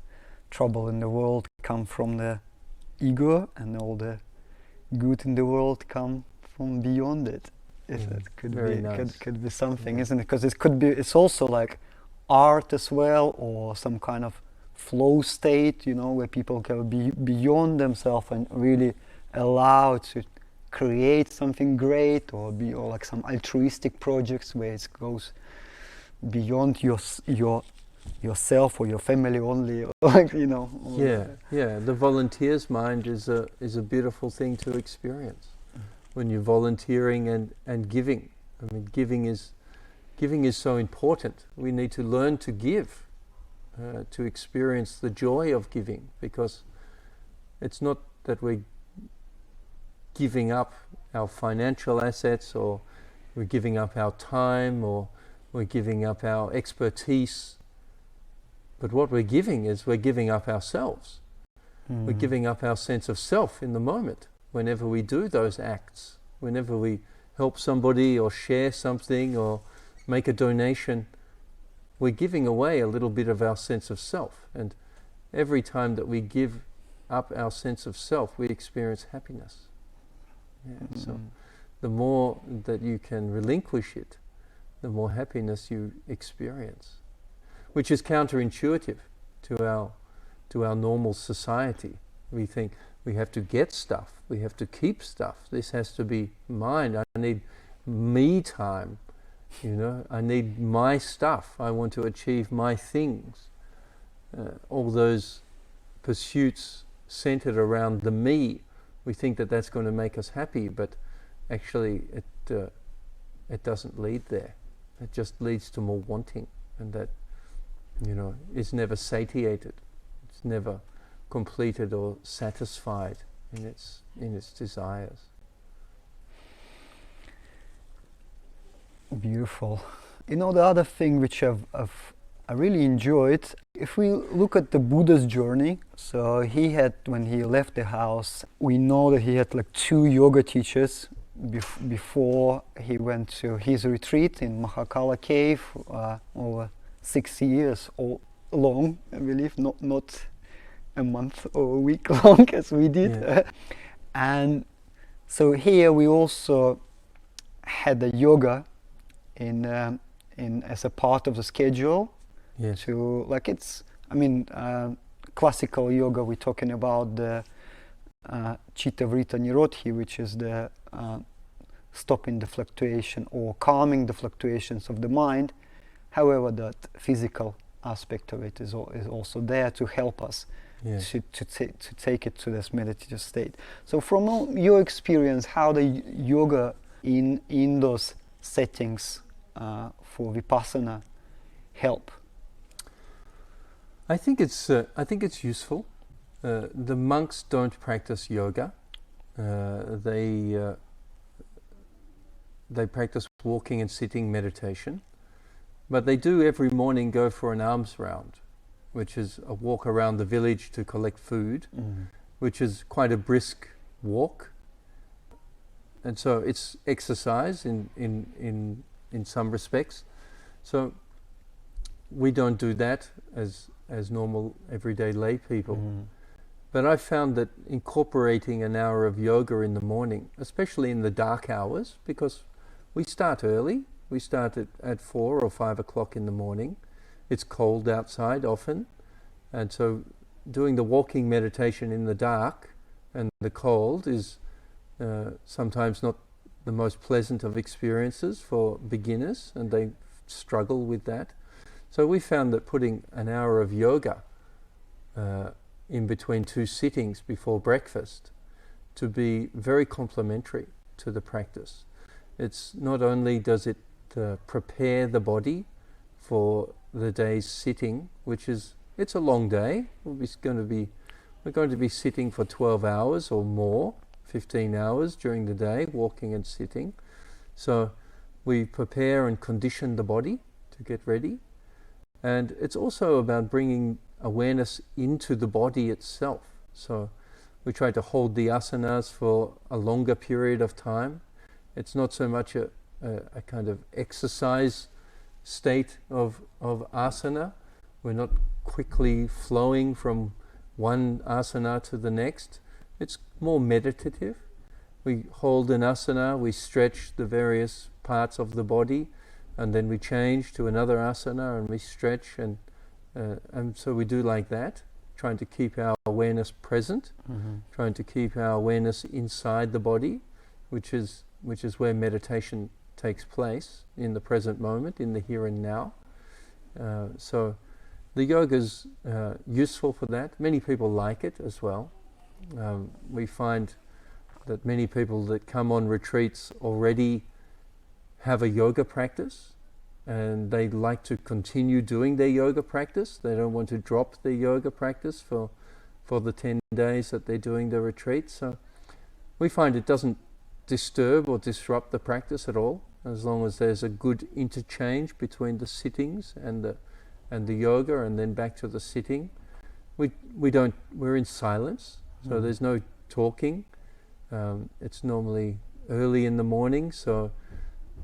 trouble in the world come from the ego, and all the good in the world come from beyond it. It could be nice. could be something, isn't it? Because it's also like art as well, or some kind of flow state, where people can be beyond themselves and really allowed to create something great, or like some altruistic projects where it goes beyond yourself or your family only, or like, the volunteer's mind is a beautiful thing to experience when you're volunteering and giving. I mean, giving is so important. We need to learn to give, to experience the joy of giving, because it's not that we're giving up our financial assets or we're giving up our time, or we're giving up our expertise. But what we're giving is we're giving up ourselves. We're giving up our sense of self in the moment. Whenever we do those acts, whenever we help somebody or share something or make a donation, we're giving away a little bit of our sense of self. And every time that we give up our sense of self, we experience happiness. So the more that you can relinquish it, the more happiness you experience, which is counterintuitive to our normal society. We think we have to get stuff, we have to keep stuff, this has to be mine, I need me time, I need my stuff, I want to achieve my things. All those pursuits centered around the me, we think that that's going to make us happy, but actually it doesn't lead there. It just leads to more wanting, and that is never satiated. It's never completed or satisfied in its desires. Beautiful. The other thing which I really enjoyed, if we look at the Buddha's journey, so he had, when he left the house, we know that he had like 2 yoga teachers before he went to his retreat in Mahakala cave, over 6 years long, I believe, not a month or a week long as we did. Yeah. And so here we also had the yoga in as a part of the schedule. Yes. To classical yoga, we're talking about the Chitta Vritta Nirodhi, which is the stopping the fluctuation or calming the fluctuations of the mind. However, that physical aspect of it is also there to help us. Yes. to take it to this meditative state. So from your experience, how the yoga in those settings for Vipassana help? I think it's useful. The monks don't practice yoga. They practice walking and sitting meditation, but they do every morning go for an alms round, which is a walk around the village to collect food, which is quite a brisk walk. And so it's exercise in some respects. So we don't do that as normal everyday lay people. But I found that incorporating an hour of yoga in the morning, especially in the dark hours, because we start early, we start at 4 or 5 o'clock in the morning. It's cold outside often, and so doing the walking meditation in the dark and the cold is sometimes not the most pleasant of experiences for beginners, and they struggle with that. So we found that putting an hour of yoga in between 2 sittings before breakfast to be very complementary to the practice. It's not only does it prepare the body for the day's sitting, it's a long day. We're going to be sitting for 12 hours or more, 15 hours during the day, walking and sitting. So we prepare and condition the body to get ready. And it's also about bringing awareness into the body itself. So we try to hold the asanas for a longer period of time. It's not so much a kind of exercise state of asana. We're not quickly flowing from one asana to the next. It's more meditative. We hold an asana, we stretch the various parts of the body, and then we change to another asana and we stretch, and so we do like that, trying to keep our awareness present, trying to keep our awareness inside the body, which is where meditation takes place, in the present moment, in the here and now. So the yoga's useful for that. Many people like it as well. We find that many people that come on retreats already have a yoga practice, and they like to continue doing their yoga practice. They don't want to drop their yoga practice for the 10 days that they're doing the retreat. So we find it doesn't disturb or disrupt the practice at all. as long as there's a good interchange between the sittings and the yoga, and then back to the sitting. We're in silence, so there's no talking. It's normally early in the morning, so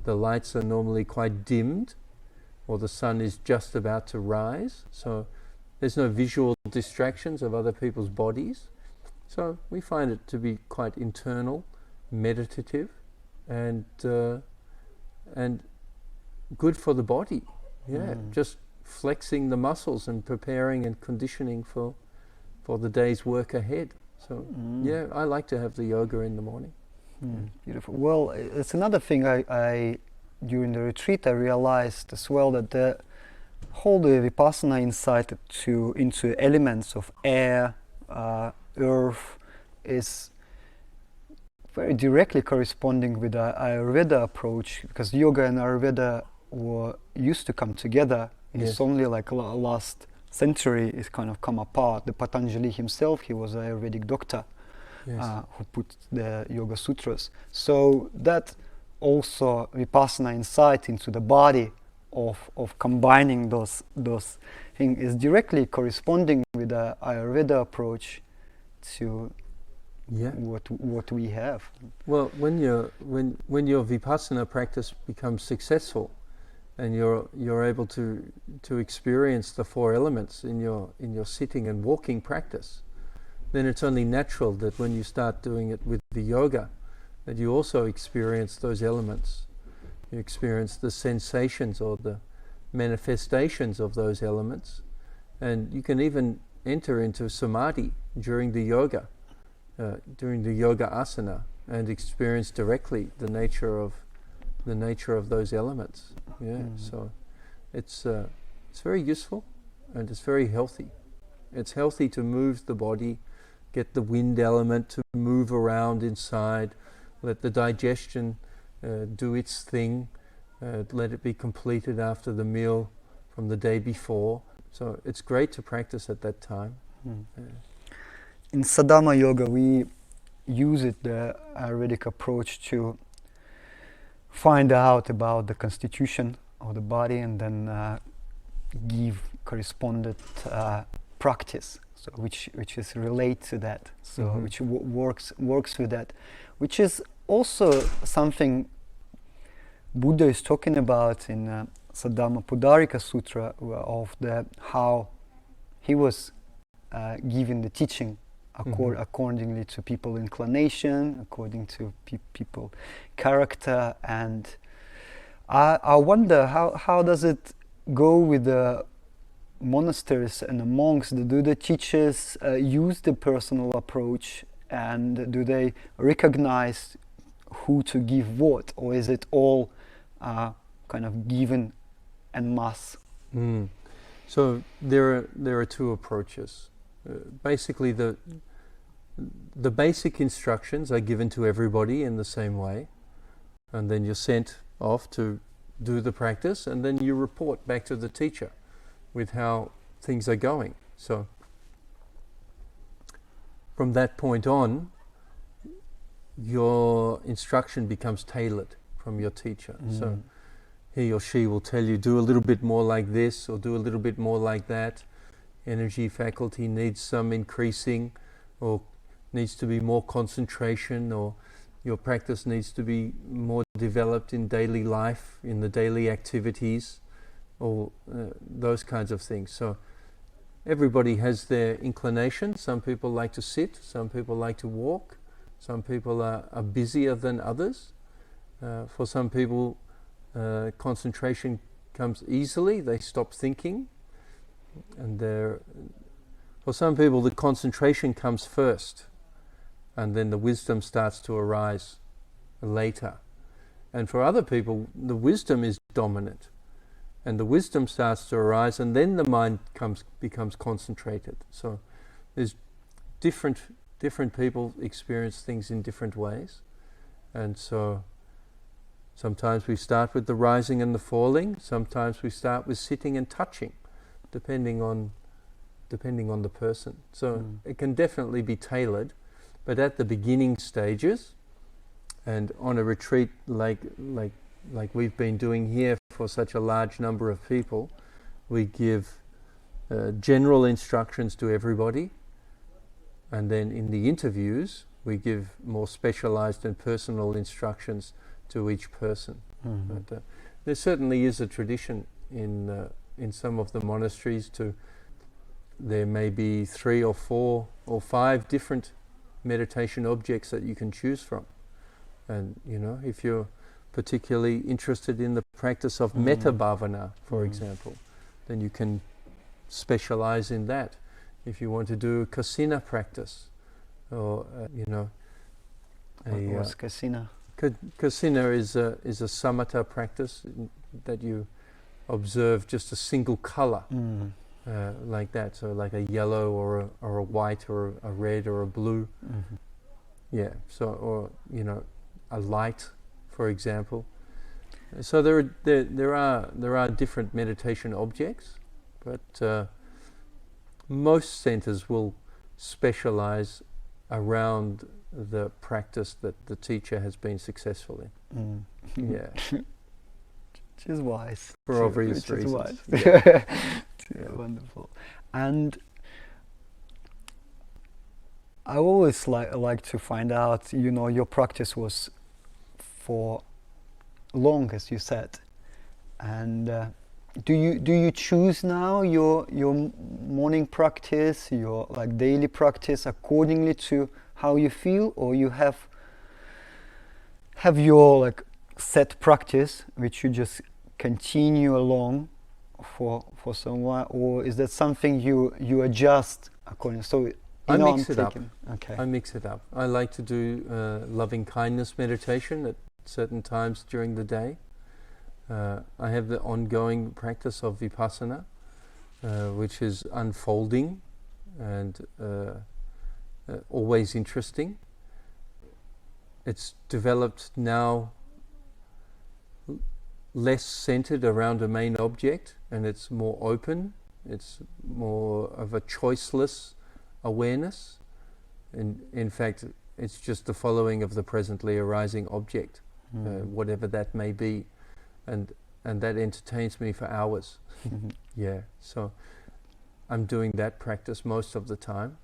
the lights are normally quite dimmed, or the sun is just about to rise, so there's no visual distractions of other people's bodies. So we find it to be quite internal, meditative, and good for the body. Just flexing the muscles and preparing and conditioning for the day's work ahead. So I like to have the yoga in the morning. Beautiful. Well, it's another thing I during the retreat I realized as well, that the whole Vipassana insight into elements of air, earth is very directly corresponding with the Ayurveda approach, because yoga and Ayurveda used to come together. It's only like last century it's kind of come apart. The Patanjali himself, he was an Ayurvedic doctor who put the Yoga Sutras. So that also Vipassana insight into the body of combining those things is directly corresponding with the Ayurveda approach to what we have. Well, when your Vipassana practice becomes successful, and you're able to experience the four elements in your sitting and walking practice, then it's only natural that when you start doing it with the yoga, that you also experience those elements. You experience the sensations or the manifestations of those elements, and you can even enter into samadhi during the yoga asana, and experience directly the nature of those elements. So it's very useful, and it's very healthy. It's healthy to move the body, get the wind element to move around inside, let the digestion do its thing, let it be completed after the meal from the day before. So it's great to practice at that time. In Sadhama yoga, we use the Ayurvedic approach to find out about the constitution of the body, and then give correspondent practice, so which is relate to that, so which works with that, which is also something Buddha is talking about in Sadhama Pudarika Sutra, of how he was giving the teaching accordingly to people inclination, according to people character. And I wonder how does it go with the monasteries and the monks? Do the teachers use the personal approach, and do they recognize who to give what, or is it all kind of given en masse? So there are two approaches. Basically, the basic instructions are given to everybody in the same way, and then you're sent off to do the practice, and then you report back to the teacher with how things are going. So from that point on, your instruction becomes tailored from your teacher. So he or she will tell you, do a little bit more like this, or do a little bit more like that. Energy faculty needs some increasing, or needs to be more concentration, or your practice needs to be more developed in daily life, in the daily activities, or those kinds of things. So everybody has their inclination. Some people like to sit, some people like to walk, some people are busier than others. For some people, concentration comes easily, they stop thinking. And for some people, the concentration comes first, and then the wisdom starts to arise later. And for other people, the wisdom is dominant, and the wisdom starts to arise, and then the mind becomes concentrated. So there's different people experience things in different ways. And so sometimes we start with the rising and the falling, sometimes we start with sitting and touching, depending on the person. So it can definitely be tailored, but at the beginning stages, and on a retreat like like we've been doing here for such a large number of people, we give general instructions to everybody, and then in the interviews we give more specialized and personal instructions to each person. But there certainly is a tradition in some of the monasteries there may be 3 or 4 or 5 different meditation objects that you can choose from. And if you're particularly interested in the practice of metta bhavana, for example, then you can specialize in that. If you want to do kasina practice, or What's kasina? Kasina is a samatha practice that you observe just a single color, like that. So like a yellow or a white or a red or a blue. Yeah. So or a light, for example. So there are different meditation objects, but most centers will specialize around the practice that the teacher has been successful in. Yeah. Which is wise. For obvious reasons. Wise. Yeah. Wonderful. And I always like to find out, your practice was for long, as you said. And do you choose now your morning practice, your daily practice accordingly to how you feel, or you have your set practice which you just continue along for some while, or is that something you adjust according? So I mix it up. Okay. I mix it up. I like to do loving kindness meditation at certain times during the day. I have the ongoing practice of Vipassana, which is unfolding and always interesting. It's developed now less centered around a main object, and it's more open. It's more of a choiceless awareness. And in fact, it's just the following of the presently arising object, whatever that may be. And that entertains me for hours. Yeah, so I'm doing that practice most of the time.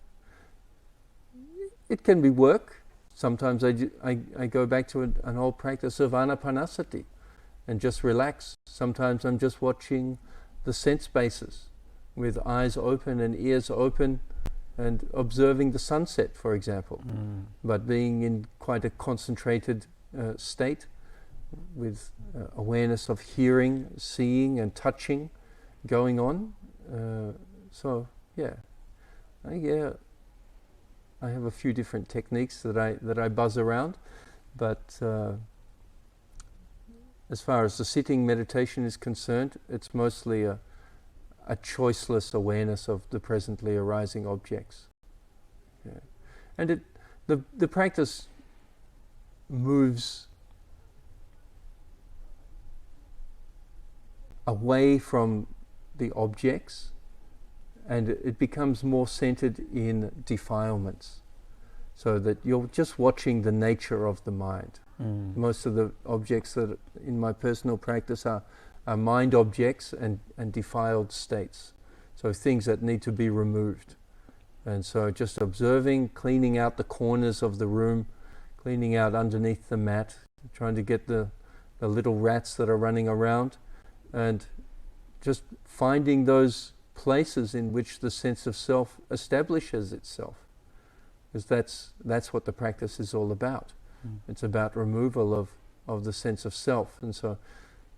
It can be work. Sometimes I go back to an old practice of anapanasati and just relax. Sometimes I'm just watching the sense bases with eyes open and ears open and observing the sunset, for example, but being in quite a concentrated state with awareness of hearing, seeing and touching going on. So yeah, I have a few different techniques that I buzz around, but as far as the sitting meditation is concerned, it's mostly a choiceless awareness of the presently arising objects. Yeah. And the practice moves away from the objects, and it becomes more centered in defilements, so that you're just watching the nature of the mind. Most of the objects that in my personal practice are mind objects and defiled states, so things that need to be removed. And so just observing, cleaning out the corners of the room, cleaning out underneath the mat, trying to get the little rats that are running around, and just finding those places in which the sense of self establishes itself, because that's what the practice is all about. It's about removal of the sense of self. And so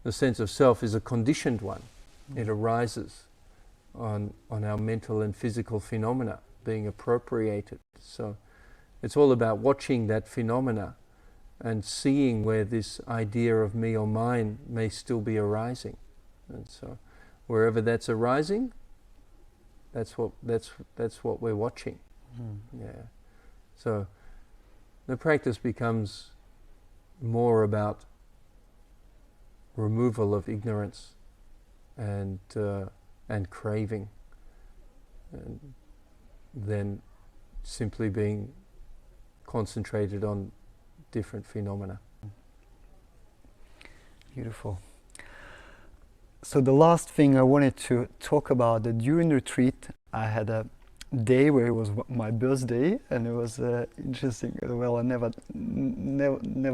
the sense of self is a conditioned one. It arises on our mental and physical phenomena being appropriated. So it's all about watching that phenomena and seeing where this idea of me or mine may still be arising. And so wherever that's arising, that's what we're watching. Yeah. So the practice becomes more about removal of ignorance and craving, and then simply being concentrated on different phenomena. Beautiful. So the last thing I wanted to talk about, that during the retreat I had a day where it was my birthday, and it was interesting. Well, I never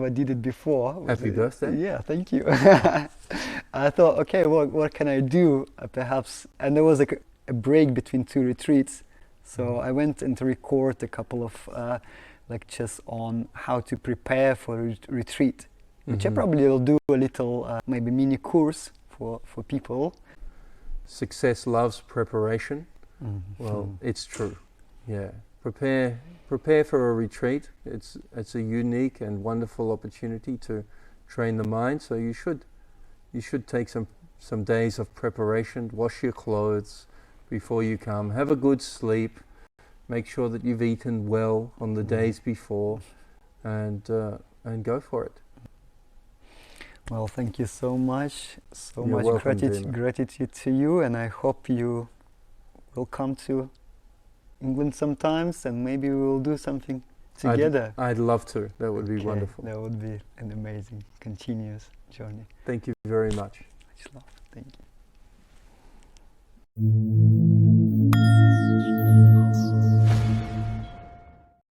did it before. Happy birthday. Yeah, thank you. I thought, okay, what can I do? Perhaps, and there was like a break between two retreats, so I went and to record a couple of lectures on how to prepare for a retreat, which I probably will do a little maybe mini course for people. Success loves preparation. Well, it's true. Yeah, prepare for a retreat. It's a unique and wonderful opportunity to train the mind. So you should take some days of preparation. Wash your clothes before you come. Have a good sleep. Make sure that you've eaten well on the days before, and go for it. Well, thank you so much. You're Much welcome, gratitude to you, and I hope you will come to England sometimes, and maybe we will do something together. I'd love to. That would be wonderful. That would be an amazing, continuous journey. Thank you very much. Much love. Thank you.